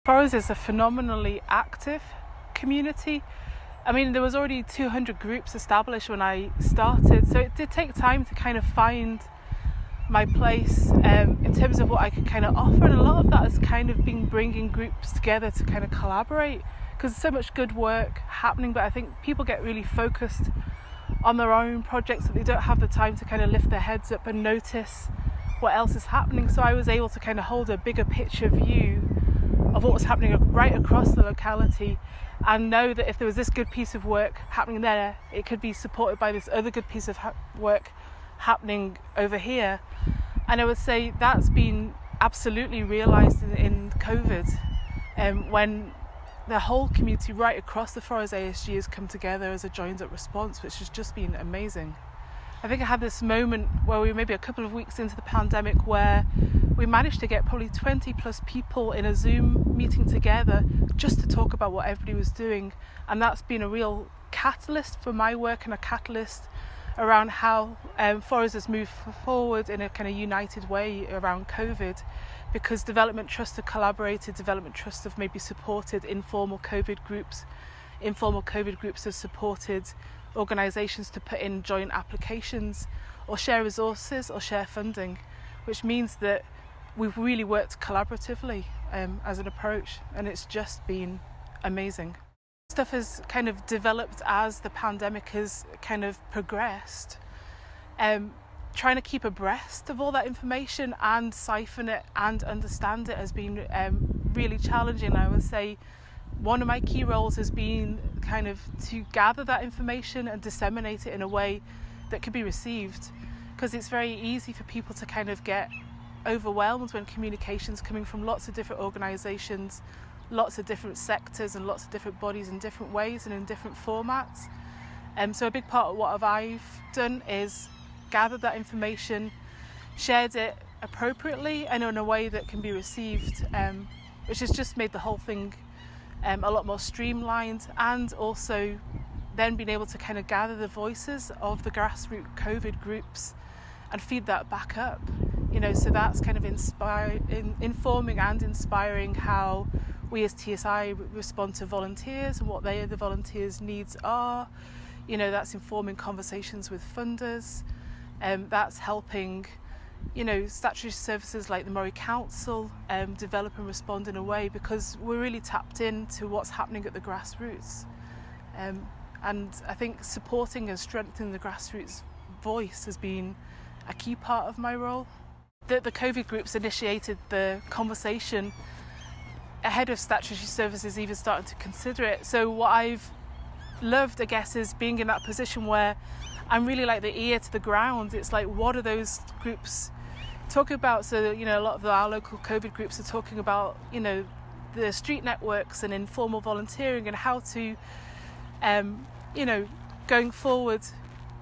Forres is a phenomenally active community. I mean, there was already 200 groups established when I started, so it did take time to kind of find my place in terms of what I could kind of offer, and a lot of that has kind of been bringing groups together to kind of collaborate, because there's so much good work happening, but I think people get really focused on their own projects that they don't have the time to kind of lift their heads up and notice what else is happening. So I was able to kind of hold a bigger picture view of what was happening right across the locality, and know that if there was this good piece of work happening there, it could be supported by this other good piece of work happening over here. And I would say that's been absolutely realised in COVID, when the whole community right across the Forres ASG has come together as a joined up response, which has just been amazing. I think I had this moment where we were maybe a couple of weeks into the pandemic where we managed to get probably 20 plus people in a Zoom meeting together just to talk about what everybody was doing. And that's been a real catalyst for my work, and a catalyst around how Forres has moved forward in a kind of united way around COVID, because development trusts have collaborated, development trusts have maybe supported informal COVID groups have supported organisations to put in joint applications or share resources or share funding, which means that we've really worked collaboratively as an approach, and it's just been amazing. Stuff has kind of developed as the pandemic has kind of progressed. Trying to keep abreast of all that information and siphon it and understand it has been really challenging. I would say one of my key roles has been kind of to gather that information and disseminate it in a way that could be received, because it's very easy for people to kind of get overwhelmed when communication's coming from lots of different organisations, lots of different sectors and lots of different bodies in different ways and in different formats. So a big part of what I've done is gathered that information, shared it appropriately and in a way that can be received, which has just made the whole thing a lot more streamlined, and also then being able to kind of gather the voices of the grassroots COVID groups and feed that back up. So that's kind of informing and inspiring how we as TSI respond to volunteers and what the volunteers' needs are. That's informing conversations with funders. That's helping, statutory services like the Moray Council develop and respond in a way, because we're really tapped into what's happening at the grassroots. And I think supporting and strengthening the grassroots voice has been a key part of my role. The COVID groups initiated the conversation ahead of statutory services even starting to consider it. So what I've loved, I guess, is being in that position where I'm really like the ear to the ground. It's like, what are those groups talking about? So, a lot of our local COVID groups are talking about, the street networks and informal volunteering, and how to, going forward,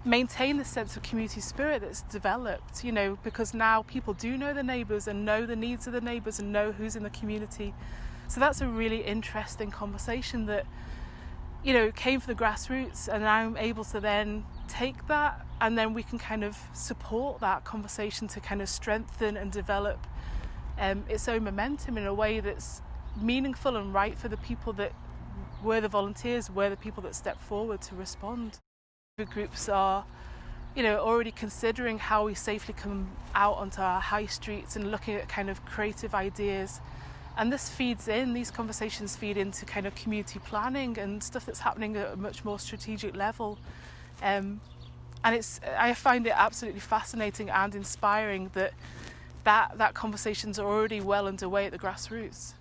maintain the sense of community spirit that's developed, because now people do know the neighbours and know the needs of the neighbours and know who's in the community. So that's a really interesting conversation that, came from the grassroots, and I'm able to then take that, and then we can kind of support that conversation to kind of strengthen and develop its own momentum in a way that's meaningful and right for the people that were the volunteers, were the people that stepped forward to respond. The groups are, already considering how we safely come out onto our high streets and looking at kind of creative ideas. And these conversations feed into kind of community planning and stuff that's happening at a much more strategic level. And I find it absolutely fascinating and inspiring that conversations are already well underway at the grassroots.